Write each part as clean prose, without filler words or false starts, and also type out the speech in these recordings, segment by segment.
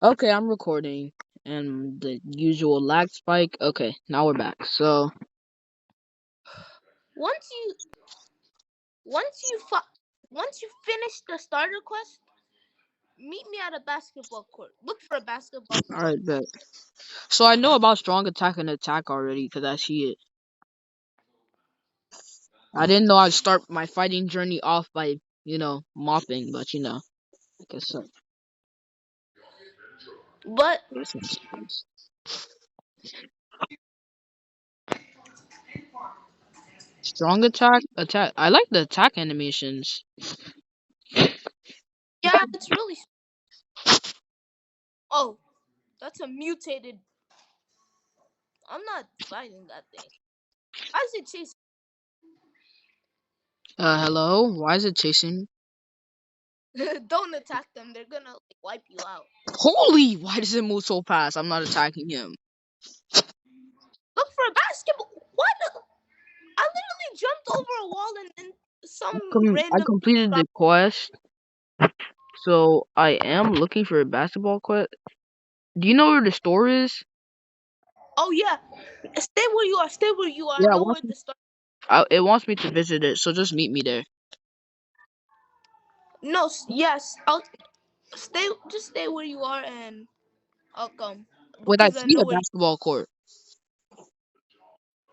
Okay, I'm recording. And the usual lag spike. Okay, now we're back. So, Once you once you fi- once you finish the starter quest, meet me at a basketball court. Look for a basketball court. alright, bet. So I know about strong attack and attack already because I see it. I didn't know I'd start my fighting journey off by, mopping, but I guess so. But Strong attack, attack. I like the attack animations. yeah, it's really. Oh, that's a mutated. I'm not fighting that thing. I said chase. Hello? Why is it chasing me? Don't attack them. They're gonna wipe you out. Holy! Why does it move so fast? I'm not attacking him. Look for a basketball. What? I literally jumped over a wall and then some I random. completed the quest, so I am looking for a basketball quest. Do you know where the store is? Oh yeah, stay where you are. Stay where you are. I Yeah, know where the start. it wants me to visit it, so just meet me there. No, yes. I'll stay. Just stay where you are and I'll come Wait, I because I see know a where. basketball court.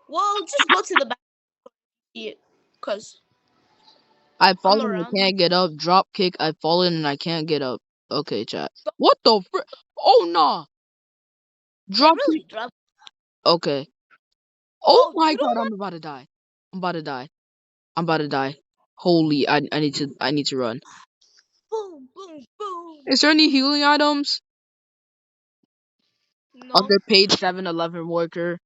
Well, just go to the back because I've I'm fallen and I around. can't get up. Drop kick, I've fallen and I can't get up. Okay, chat. What the fr- Oh, nah. Wait, Drop kick. really? Drop. Okay. Oh Oh, my you god, don't I'm want. about to die. I'm about to die. I'm about to die. Holy, I need to run. Boom, boom, boom. Is there any healing items? No. Underpaid 7-Eleven worker.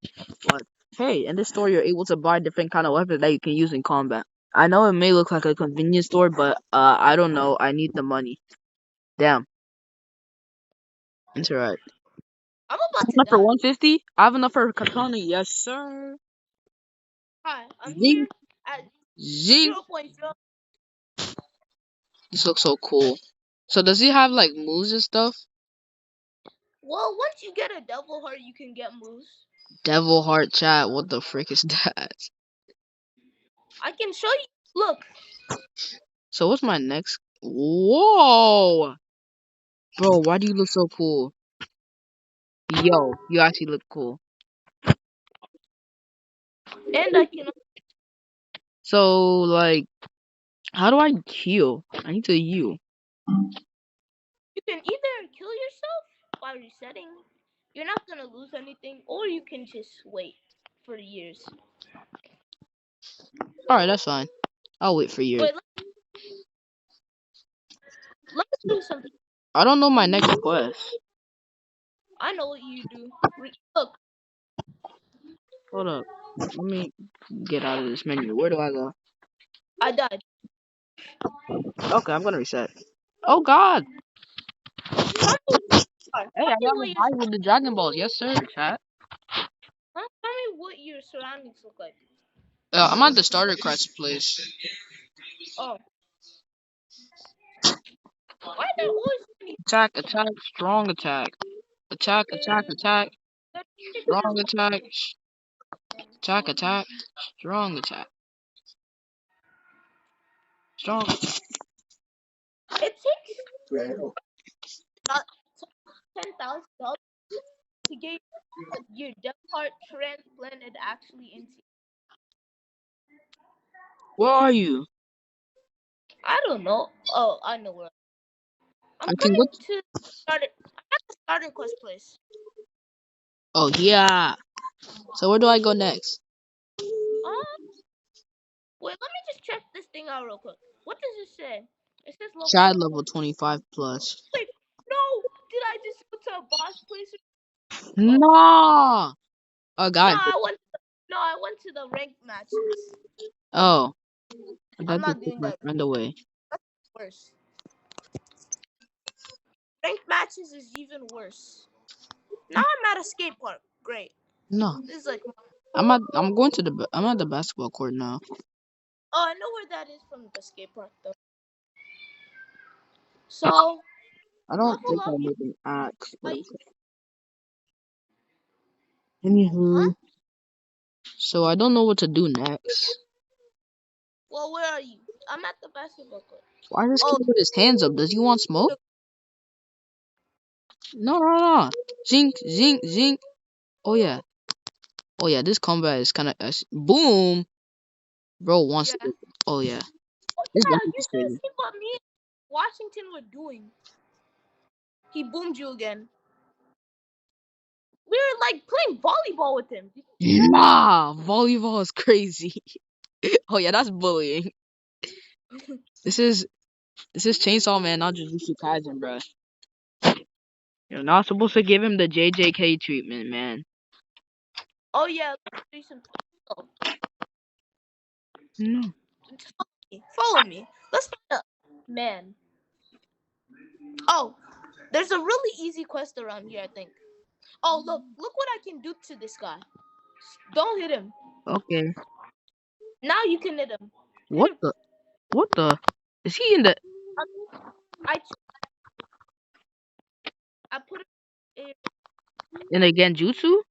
What? Hey, in this store you're able to buy different kind of weapons that you can use in combat. I know it may look like a convenience store, but I don't know. I need the money. Damn. Interact. I'm about to Enough for die. 150? I have enough for a katana. Yes, sir. Hi, I'm Zing. here at Zing. 0.0. This looks so cool. So does he have like moves and stuff? Well, once you get a devil heart, you can get moves. Devil heart chat. What the frick is that? I can show you. Look. So what's my next? Whoa, bro. Why do you look so cool? Yo, you actually look cool. And I can. So like, how do I heal? I need to heal. You can either kill yourself by resetting. You're not gonna lose anything, or you can just wait for years. All right, that's fine. I'll wait for years. Wait, let me do something. I don't know my next quest. I know what you do. Look, Hold up. Let me get out of this menu. Where do I go? I died. Okay, I'm gonna reset. Oh God. Tell me, Hey, tell I me got what your revived with the Dragon Balls. Yes, sir, chat. tell me what your surroundings look like. I'm at the starter quest place. Oh, why there always many Attack, attack, strong attack. Attack, attack, attack. Strong attack. Attack, attack. Strong attack. Strong attack. It takes about $10,000 to get your death heart transplanted actually into. Where are you? I don't know. Oh, I know where. I'm I can coming go. to starter. I'm at the starter quest place. Oh yeah. So where do I go next? Um, wait, let me just check this thing out real quick. What does it say? It says level Chad 1. level 25 plus. Wait, no! Did I just go to a boss place? Oh, No. Oh no, God. I went. No, I went to the ranked matches. Oh, I'm that just not took doing my that. friend away. That's worse. Ranked matches is even worse. Now I'm at a skate park. Great. No. This is like. I'm at the basketball court now. Oh, I know where that is from the skate park though. So I don't Level think up. I'll make an axe, but Like, okay. huh? Anywho, so I don't know what to do next. Well, where are you? I'm at the basketball court. Why is this Oh, kid with his hands up? Does he want smoke? No, no, no. Zink, zink, zink. Oh yeah. Oh yeah, this combat is kind of boom. Bro wants yeah. to. Oh yeah, Oh, this yeah. definitely You is should have crazy. seen what me and Washington were doing. He boomed you again. We were like playing volleyball with him. Did you see Nah, volleyball is crazy. Oh yeah, that's bullying. This is this is Chainsaw Man, not Jujutsu Kaisen, bro. You're not supposed to give him the JJK treatment, man. Oh yeah, let's do some. Oh, No. just follow me. Follow me. Let's find a man. Oh, there's a really easy quest around here, I think. Oh, look what I can do to this guy. Don't hit him. Okay. Now you can hit him. Hit What him. the? What the? Is he in the? I I put him in. In the Genjutsu?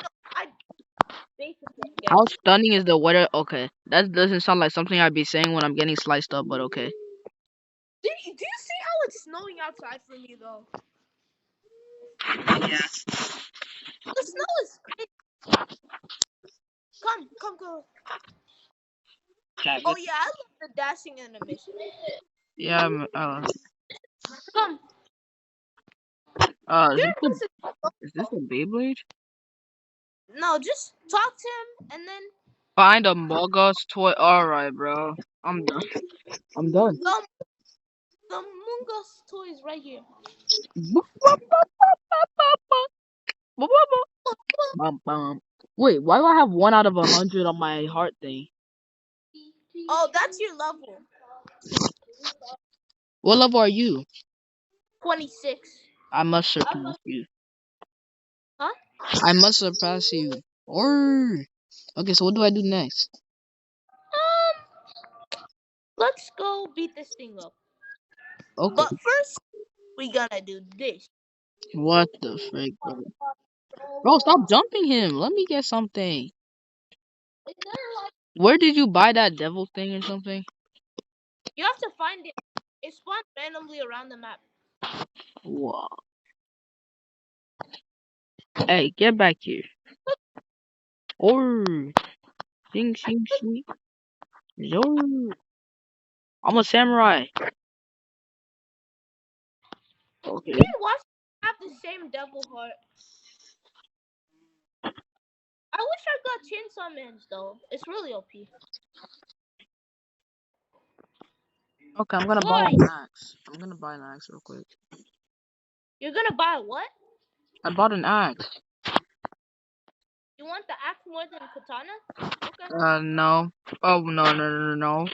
No, I basically How again. stunning is the weather? Okay, that doesn't sound like something I'd be saying when I'm getting sliced up, but okay. Do you see how it's snowing outside for me though? Yeah. The snow is crazy. Come. Oh yeah, I love the dashing animation. Yeah. Come. Uh, is Here this a, comes is this a Beyblade? No, just talk to him and then Find a Mogos toy. Alright, bro. I'm done. I'm done. the Mungus toy is right here. Bum, bum. Wait, why do I have 1 out of 100 on my heart thing? Oh, that's your level. What level are you? 26. I must surpass you. Huh? I must surpass you. Or okay, so what do I do next? Let's go beat this thing up. Okay. But first, we gotta do this. What the frick, bro? Bro, stop jumping him. Let me get something. Where did you buy that devil thing or something? You have to find it. It spawns randomly around the map. Wow. Hey, get back here. Or sing, sing, sing. Zor. I'm a samurai. Okay. Me and Washington have the same devil heart. I wish I got Chainsaw Man's though. It's really OP. Okay, I'm gonna buy Why? an axe. I'm gonna buy an axe real quick. You're gonna buy what? I bought an axe. You want the axe more than katana? Okay. No. Oh, no.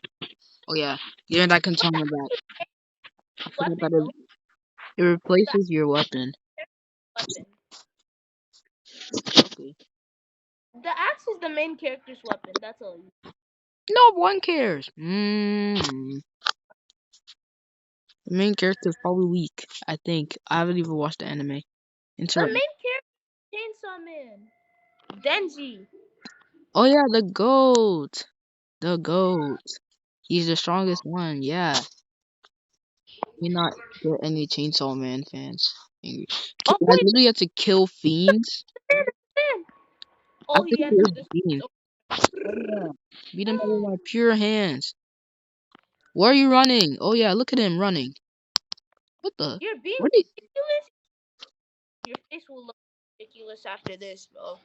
Oh, yeah. Give me that container back. I forgot Weapon that though. it replaces your weapon. Weapon. Okay. The axe is the main character's weapon. That's all. No one cares. The main character is probably weak. I think. I haven't even watched the anime. The Interesting. main character, Chainsaw Man, Denji. Oh, yeah, the goat. The goat. He's the strongest one. Yeah. We not get any Chainsaw Man fans angry. Oh I wait, literally have to kill fiends. man. I Oh, have to he kill entered this. fiends. Oh, yeah. Beat him up with my pure hands. Where are you running? Oh yeah, look at him running. What the? You're being Where did? ridiculous. Your face will look ridiculous after this, bro.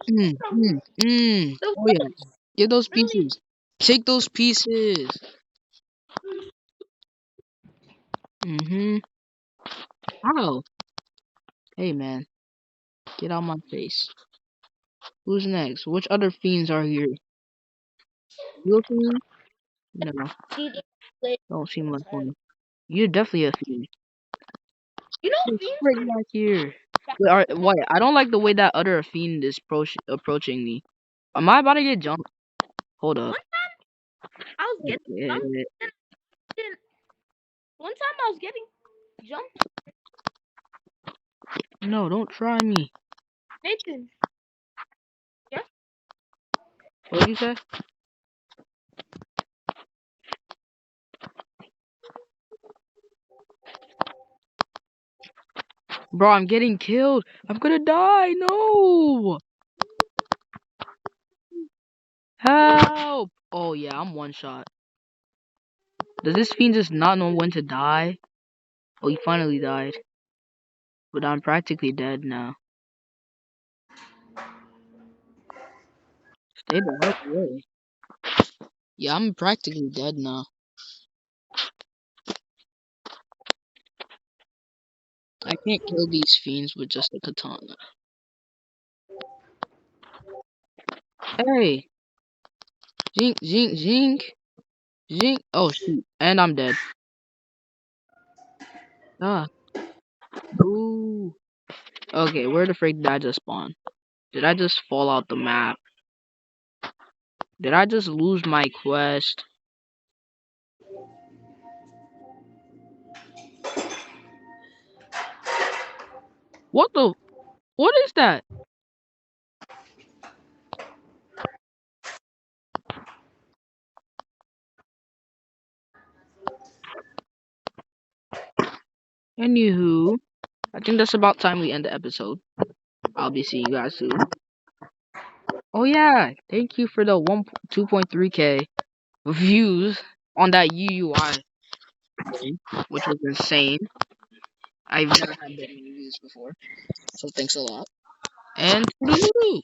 The Oh yeah, give those really pieces. Take those pieces. How? Hey man, get out my face. Who's next? Which other fiends are here? You a fiend? No, CD. don't seem like one. You're definitely a fiend. You know, It's fiends right can. back here. Wait, I don't like the way that other fiend is approaching me. Am I about to get jumped? Hold up. What? I was getting jumped. Okay. And one time I was getting jumped. No, don't try me. Nathan, yeah? What did you say? Bro, I'm getting killed. I'm gonna die. No. Help. Oh, yeah, I'm one shot. Does this fiend just not know when to die? Oh, he finally died. But I'm practically dead now. Stay the heck away. Yeah, I'm practically dead now. I can't kill these fiends with just a katana. Hey, zink, zink, zink, zink. Oh shoot, and I'm dead. Ah, ooh. Okay, where the freak did I just spawn? Did I just fall out the map? Did I just lose my quest? What the? What is that? Anywho, I think that's about time we end the episode. I'll be seeing you guys soon. Oh yeah, thank you for the 2.3K views on that UUI thing, which was insane. I've never had that many views before, so thanks a lot. And toodaloo!